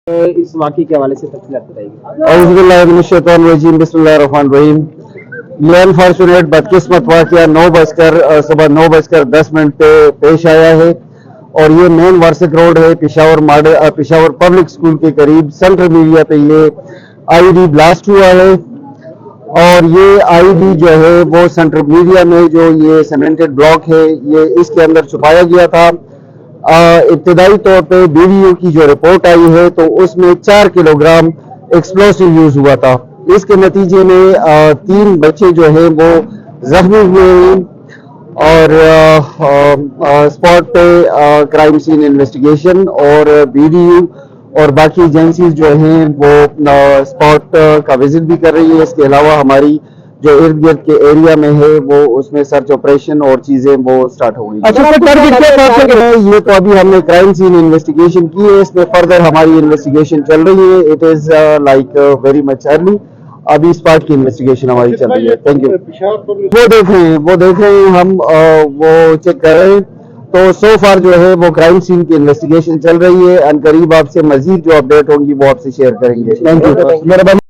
اس واقعے کے حوالے سے تفصیلات بتائیے۔ اعوذ باللہ من الشیطان الرجیم، بسم اللہ الرحمن الرحیم۔ یہ انفارچونیٹ بدقسمت واقعہ صبح 9:10 پہ پیش آیا ہے اور یہ مین ورسک روڈ ہے پشاور پبلک اسکول کے قریب سینٹرل میڈیا پہ یہ آئی ڈی بلاسٹ ہوا ہے اور یہ آئی ڈی جو ہے وہ سینٹرل میڈیا میں جو یہ سیمنٹڈ بلاک ہے یہ اس کے اندر چھپایا گیا تھا۔ ابتدائی طور پہ ویڈیو کی جو رپورٹ آئی ہے تو اس میں 4 کلو گرام ایکسپلوسیو یوز ہوا تھا۔ اس کے نتیجے میں 3 بچے جو ہیں وہ زخمی ہوئے ہیں اور اسپاٹ پہ کرائم سین انویسٹیگیشن اور BDU اور باقی ایجنسیز جو ہیں وہ اسپاٹ کا وزٹ بھی کر رہی ہے۔ اس کے علاوہ ہماری جو ارد گرد کے ایریا میں ہے وہ اس میں سرچ آپریشن اور چیزیں وہ سٹارٹ ہو گئی۔ یہ تو ابھی ہم نے کرائم سین انویسٹیگیشن کی ہے، اس میں فردر ہماری انویسٹیگیشن چل رہی ہے۔ It is like very much early, ابھی اس پارٹ کی انویسٹیگیشن ہماری چل رہی ہے۔ Thank you. وہ دیکھ رہے ہیں ہم وہ چیک کر رہے ہیں تو سو فار جو ہے وہ کرائم سین کی انویسٹیگیشن چل رہی ہے۔ ان قریب آپ سے مزید جو اپڈیٹ ہوں گی وہ آپ سے شیئر کریں گے۔ Thank you.